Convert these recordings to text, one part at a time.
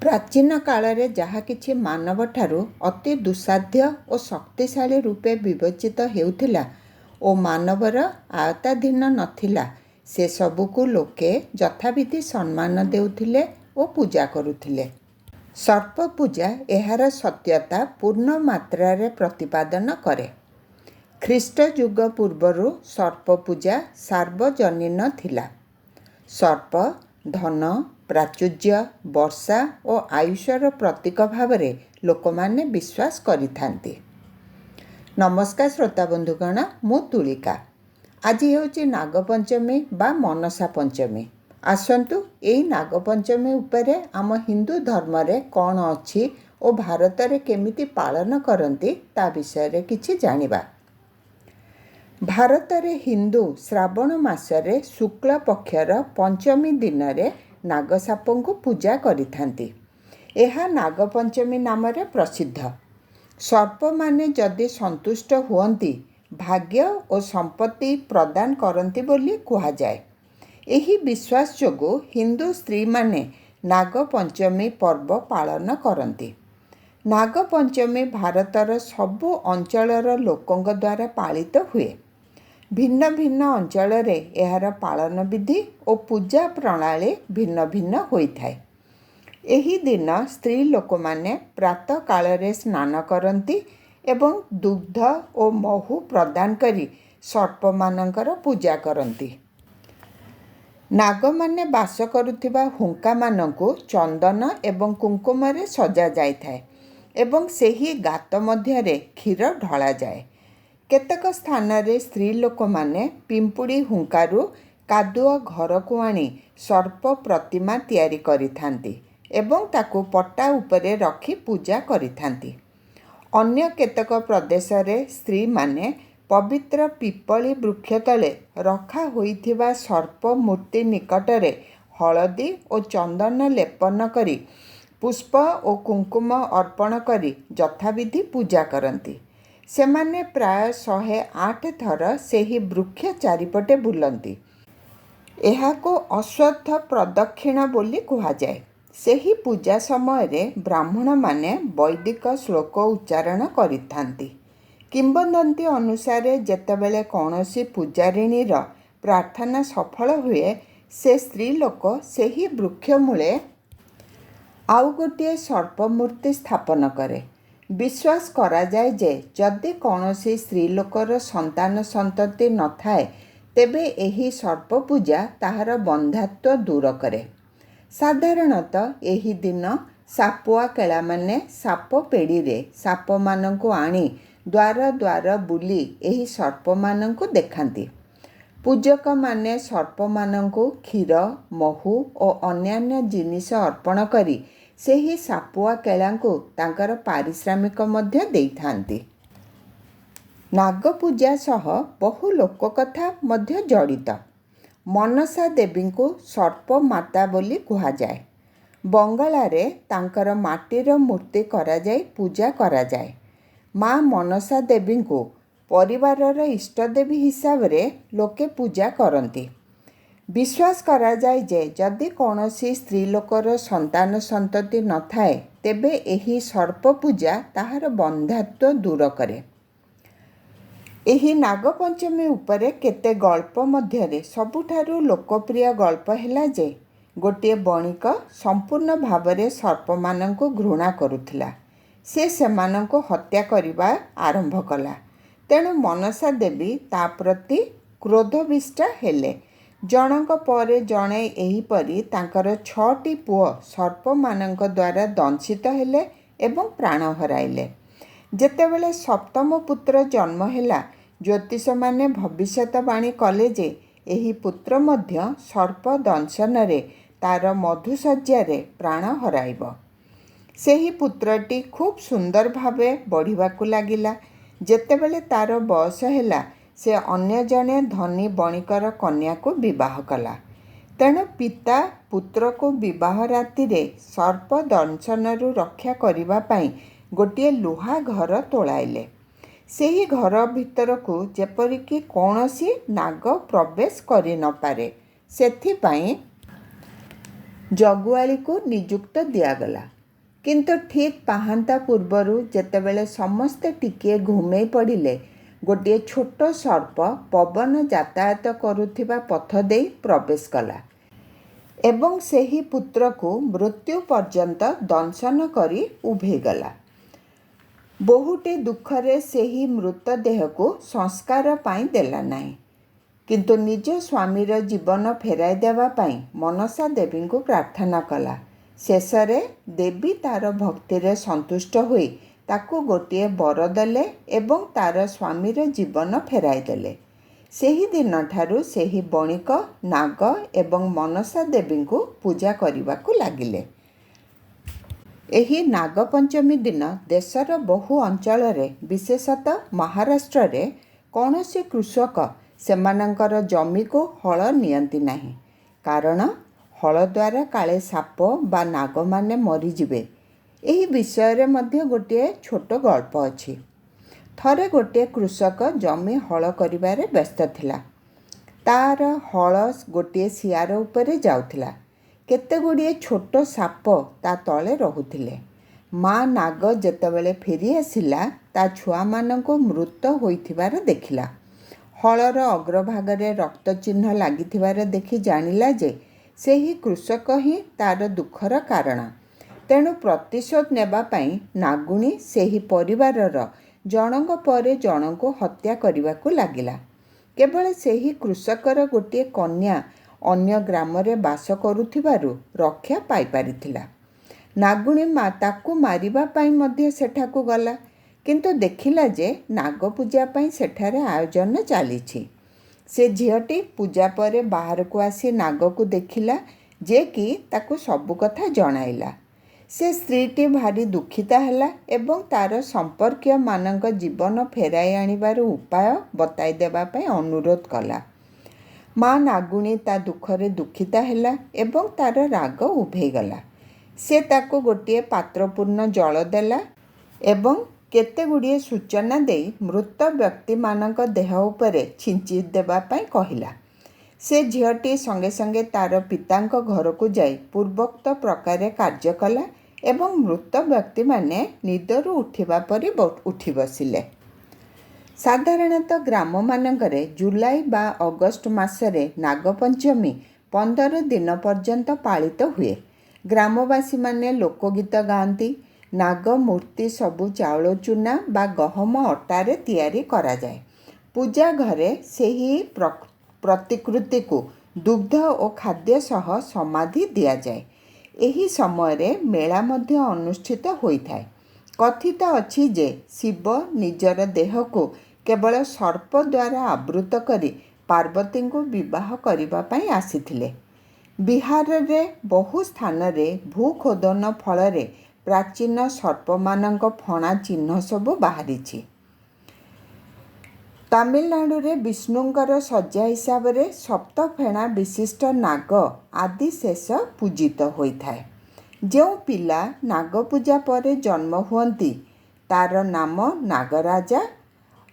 प्राचीन काल रे जहा किछि मानव ठारू अति दुस्साध्य और शक्तिशाली रूपे विवेचित हेउथिला ओ मानवर आयताधीन नथिला से सबुकु लोके यथाविधि सम्मान देउथिले ओ पूजा करुथिले। सर्प पूजा एहार सत्यता पूर्ण मात्रा रे प्रतिपादन करे। ख्रीष्ट युग पूर्वरु सर्प पूजा सार्वजनीन थिला। सर्प धन प्राचुर्य वर्षा और आयुषर प्रतीक भाव लोकमाने विश्वास करिथांती। नमस्कार श्रोता बंधुगण, मु तुलिका। आज हेउची नागपंचमी बा मनसा पंचमी। आसंतु एई नागपंचमी उपरे आम हिंदू धर्म रे कौन अछि और भारत रे केमिति पालन करंती ता विषय रे किछि जानिबा। भारत रे हिंदू श्रावण मासरे शुक्ल पक्षर पंचमी दिन रे नागसापं को पूजा करिथांती। एहा नागपंचमी नाम रे प्रसिद्ध। सर्प माने जदि संतुष्ट हुअंती भाग्य और संपत्ति प्रदान करंती बोली कुहा जाए। एही विश्वास जोगु हिंदू स्त्री माने नागपंचमी पर्व पालन करंती। नागपंचमी भारतर सबु अंचलर लोकंग द्वारा पालित हुए। भिन्न भिन्न अंचल रे एहार पालन विधि और पूजा प्रणाली भिन्न भिन्न होइथाए। एही दिन स्त्री लोक माने प्रातः काल रे स्नान करंती एवं दुग्ध और महु प्रदान करी सर्प मानकर पूजा करंती। नाग माने बास करुथिबा हुंका मानंकु चंदन एवं कुंकुम रे सजा जाइथाए एवं सेही गात मध्य रे क्षीर ढला जाए। केतक स्थान रे स्त्री लोक माने पिंपुड़ी हुंकारु कादुआ घर को आनी सर्प प्रतिमा तैयारी करिथांती एवं ताकु पट्टा उपरे रखी पूजा करिथांती। अन्य केतक प्रदेश रे स्त्री माने पवित्र पिपली वृक्ष तले रखा होइथिबा सर्प मूर्ति निकटरे हलदी और चंदन लेपन करी पुष्प और कुंकुम अर्पण करी यथाविधि पूजा करंती। सेमाने प्राय 108 थर सेही वृक्ष चारिपटे बुलंती। एहाको अश्वत्थ प्रदक्षिण बोली कुहा जाए। सेही पूजा समय रे ब्राह्मण माने वैदिक श्लोक उच्चारण करिथांती। किंबदंती अनुसारे जेतेबेले कौनसी पूजारिणीर प्रार्थना सफल हुए से स्त्री लोक सेही वृक्ष मूले आउ गोटे सर्प मूर्ति स्थापन करे। विश्वास करा जाए जे जदि कौनसी स्त्री लोकर संतान संतति न थाए तेबे एही सर्प पूजा ताहार बंधात्व दूर करे। साधारणतः एही दिन सापुआ केला माने साप पेड़ी रे साप मानंकु आनी द्वार द्वार बुली एही सर्प मानंकु देखांती। पूजक माने सर्प मानंकु क्षीर महु और अन्यान्य जिनिस अर्पण करी सेही सापुआ केलांकु तांकर पारिश्रामिक मध्य देइथांती। नाग पूजा सह बहु लोककथा मध्य जड़ित। मनसा देवी को सर्प माता बोली कुहा जाए। बंगाला रे तांकर माटीर मूर्ति करा जाए पूजा करा जाए। माँ मनसा देवी को परिवारर इष्टदेवी हिसाब रे लोके पूजा करंती। विश्वास करा जाए जे जदि कौनसी स्त्री लोकर संतान संतति न थाए तेबे एही सर्प पूजा ताहार बंधात्व दूर करे। एही नागपंचमी उपरे केते गल्प मध्यरे सबुठारु लोकप्रिय गल्प हैला जे गोटे बणिक संपूर्ण भावरे सर्प मानंकु घृणा करुथिला। से सेमानंकु हत्या करिबा आरंभ कला। तेणु मनसा देवी ता प्रति क्रोधविष्टा हेले। जनक परे जणे एहीपरि तांकर 6टी पुओ सर्प मानंक द्वारा दंशित हेले एवं प्राण हराइले। जेतेबेले सप्तम पुत्र जन्म हेला ज्योतिष माने भविष्यतवाणी कले जे एही पुत्र मध्य सर्प दंशन रे तार मधुशज्या रे प्राण हराइब। सेही पुत्रटी खूब सुंदर भावे बढ़िबाकु लागिला। जेतेबेले तार बयस हेला से अन्य जने धनी बणिकर कन्या को विवाह कला। तेणु पिता पुत्र को विवाह राति रे सर्प दंशनरु रक्षा करिबा पाई गोटे लुहा घर तोलाइले। सेही घर भितर को जेपरिकी कौनसी नाग प्रवेश करि न पारे सेथि पाई ଜଗୁଆଳିକୁ ନିଯୁକ୍ତ ଦିଆଗଲା। କିନ୍ତୁ ଠିକ୍ ପାହାନ୍ତା ପୂର୍ବରୁ ଯେତେବେଳେ ସମସ୍ତେ ଟିକିଏ ଘୁମେଇ ପଡ଼ିଲେ, ଗୋଟିଏ ଛୋଟ ସର୍ପ ପବନ ଯାତାୟାତ କରୁଥିବା ପଥ ଦେଇ ପ୍ରବେଶ କଲା ଏବଂ ସେହି ପୁତ୍ରକୁ ମୃତ୍ୟୁ ପର୍ଯ୍ୟନ୍ତ ଦଂଶନ କରି ଉଭେଇଗଲା। ବୋହୂଟି ଦୁଃଖରେ ସେହି ମୃତଦେହକୁ ସଂସ୍କାର ପାଇଁ ଦେଲା ନାହିଁ, କିନ୍ତୁ ନିଜ ସ୍ୱାମୀର ଜୀବନ ଫେରାଇ ଦେବା ପାଇଁ ମନସା ଦେବୀଙ୍କୁ ପ୍ରାର୍ଥନା କଲା। ଶେଷରେ ଦେବୀ ତାର ଭକ୍ତିରେ ସନ୍ତୁଷ୍ଟ ହୋଇ ତାକୁ ଗୋଟିଏ ବର ଦେଲେ ଏବଂ ତାର ସ୍ୱାମୀର ଜୀବନ ଫେରାଇ ଦେଲେ। ସେହି ଦିନଠାରୁ ସେହି ବଣିକ ନାଗ ଏବଂ ମନସା ଦେବୀଙ୍କୁ ପୂଜା କରିବାକୁ ଲାଗିଲେ। ଏହି ନାଗପଞ୍ଚମୀ ଦିନ ଦେଶର ବହୁ ଅଞ୍ଚଳରେ, ବିଶେଷତଃ ମହାରାଷ୍ଟ୍ରରେ, କୌଣସି କୃଷକ ସେମାନଙ୍କର ଜମିକୁ ହଳ ନିଅନ୍ତି ନାହିଁ, କାରଣ ହଳ ଦ୍ୱାରା କାଳେ ସାପ ବା ନାଗମାନେ ମରିଯିବେ। ଏହି ବିଷୟରେ ମଧ୍ୟ ଗୋଟିଏ ଛୋଟ ଗଳ୍ପ ଅଛି। ଥରେ ଗୋଟିଏ କୃଷକ ଜମି ହଳ କରିବାରେ ବ୍ୟସ୍ତ ଥିଲା। ତାର ହଳ ଗୋଟିଏ ସିଆର ଉପରେ ଯାଉଥିଲା। କେତେଗୁଡ଼ିଏ ଛୋଟ ସାପ ତା ତଳେ ରହୁଥିଲେ। ମା ନାଗ ଯେତେବେଳେ ଫେରି ଆସିଲା, ତା ଛୁଆମାନଙ୍କୁ ମୃତ ହୋଇଥିବାର ଦେଖିଲା। ହଳର ଅଗ୍ରଭାଗରେ ରକ୍ତ ଚିହ୍ନ ଲାଗିଥିବାର ଦେଖି ଜାଣିଲା ଯେ ସେହି କୃଷକ ହିଁ ତାର ଦୁଃଖର କାରଣ। ତେଣୁ ପ୍ରତିଶୋଧ ନେବା ପାଇଁ ନାଗୁଣୀ ସେହି ପରିବାରର ଜଣଙ୍କ ପରେ ଜଣଙ୍କୁ ହତ୍ୟା କରିବାକୁ ଲାଗିଲା। କେବଳ ସେହି କୃଷକର ଗୋଟିଏ କନ୍ୟା ଅନ୍ୟ ଗ୍ରାମରେ ବାସ କରୁଥିବାରୁ ରକ୍ଷା ପାଇପାରିଥିଲା। ନାଗୁଣୀ ତାକୁ ମାରିବା ପାଇଁ ମଧ୍ୟ ସେଠାକୁ ଗଲା, କିନ୍ତୁ ଦେଖିଲା ଯେ ନାଗପୂଜା ପାଇଁ ସେଠାରେ ଆୟୋଜନ ଚାଲିଛି। ସେ ଝିଅଟି ପୂଜା ପରେ ବାହାରକୁ ଆସି ନାଗକୁ ଦେଖିଲା, ଯେ କି ତାକୁ ସବୁ କଥା ଜଣାଇଲା। ସେ ସ୍ତ୍ରୀଟି ଭାରି ଦୁଃଖିତା ହେଲା ଏବଂ ତାର ସମ୍ପର୍କୀୟମାନଙ୍କ ଜୀବନ ଫେରାଇ ଆଣିବାର ଉପାୟ ବତାଇ ଦେବା ପାଇଁ ଅନୁରୋଧ କଲା। ମା ନାଗୁଣୀ ତା ଦୁଃଖରେ ଦୁଃଖିତା ହେଲା ଏବଂ ତାର ରାଗ ଉଭେଇଗଲା। ସେ ତାକୁ ଗୋଟିଏ ପାତ୍ରପୂର୍ଣ୍ଣ ଜଳ ଦେଲା ଏବଂ କେତେଗୁଡ଼ିଏ ସୂଚନା ଦେଇ ମୃତ ବ୍ୟକ୍ତିମାନଙ୍କ ଦେହ ଉପରେ ଛିଞ୍ଚି ଦେବା ପାଇଁ କହିଲା। ସେ ଝିଅଟି ସଙ୍ଗେ ସଙ୍ଗେ ତାର ପିତାଙ୍କ ଘରକୁ ଯାଇ ପୂର୍ବୋକ୍ତ ପ୍ରକାରେ କାର୍ଯ୍ୟ କଲା ଏବଂ ମୃତ ବ୍ୟକ୍ତିମାନେ ନିଦରୁ ଉଠିବା ପରି ଉଠି ବସିଲେ। ସାଧାରଣତଃ ଗ୍ରାମମାନଙ୍କରେ ଜୁଲାଇ ବା ଅଗଷ୍ଟ ମାସରେ ନାଗପଞ୍ଚମୀ 15 ଦିନ ପର୍ଯ୍ୟନ୍ତ ପାଳିତ ହୁଏ। ଗ୍ରାମବାସୀମାନେ ଲୋକଗୀତ ଗାଆନ୍ତି। ନାଗ ମୂର୍ତ୍ତି ସବୁ ଚାଉଳ ଚୂନା ବା ଗହମ ଅଟାରେ ତିଆରି କରାଯାଏ। ପୂଜା ଘରେ ସେହି ପ୍ରତିକୃତିକୁ ଦୁଗ୍ଧ ଓ ଖାଦ୍ୟ ସହ ସମାଧି ଦିଆଯାଏ। ଏହି ସମୟରେ ମେଳା ମଧ୍ୟ ଅନୁଷ୍ଠିତ ହୋଇଥାଏ। କଥିତ ଅଛି ଯେ ଶିବ ନିଜର ଦେହକୁ କେବଳ ସର୍ପ ଦ୍ୱାରା ଆବୃତ କରି ପାର୍ବତୀଙ୍କୁ ବିବାହ କରିବା ପାଇଁ ଆସିଥିଲେ। ବିହାରରେ ବହୁ ସ୍ଥାନରେ ଭୂଖୋଦନ ଫଳରେ ପ୍ରାଚୀନ ସର୍ପମାନଙ୍କ ଫଣା ଚିହ୍ନ ସବୁ ବାହାରିଛି। ତାମିଲନାଡୁରେ ବିଷ୍ଣୁଙ୍କର ଶଯ୍ୟା ହିସାବରେ ସପ୍ତଫେଣା ବିଶିଷ୍ଟ ନାଗ ଆଦିଶେଷ ପୂଜିତ ହୋଇଥାଏ। ଯେଉଁ ପିଲା ନାଗପୂଜା ପରେ ଜନ୍ମ ହୁଅନ୍ତି, ତାର ନାମ ନାଗରାଜା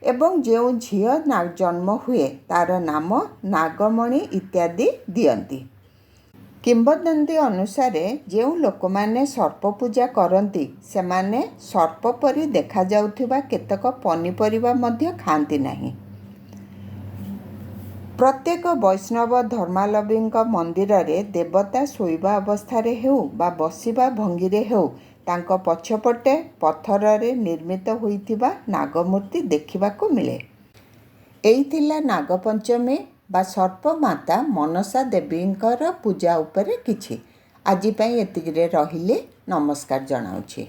ଏବଂ ଯେଉଁ ଝିଅ ଜନ୍ମ ହୁଏ, ତାର ନାମ ନାଗମଣୀ ଇତ୍ୟାଦି ଦିଅନ୍ତି। କିମ୍ବଦନ୍ତୀ ଅନୁସାରେ ଯେଉଁ ଲୋକମାନେ ସର୍ପ ପୂଜା କରନ୍ତି, ସେମାନେ ସର୍ପ ପରି ଦେଖାଯାଉଥିବା କେତେକ ପନିପରିବା ମଧ୍ୟ ଖାଆନ୍ତି ନାହିଁ। ପ୍ରତ୍ୟେକ ବୈଷ୍ଣବ ଧର୍ମାବଲମ୍ବୀଙ୍କ ମନ୍ଦିରରେ ଦେବତା ଶୋଇବା ଅବସ୍ଥାରେ ହେଉ ବା ବସିବା ଭଙ୍ଗୀରେ ହେଉ, ତାଙ୍କ ପଛପଟେ ପଥରରେ ନିର୍ମିତ ହୋଇଥିବା ନାଗମୂର୍ତ୍ତି ଦେଖିବାକୁ ମିଳେ। ଏଇ ଥିଲା ନାଗପଞ୍ଚମୀ ବା ସର୍ପମାତା ମନସା ଦେବୀଙ୍କର ପୂଜା ଉପରେ କିଛି। ଆଜି ପାଇଁ ଏତିକିରେ ରହିଲି। ନମସ୍କାର ଜଣାଉଛି।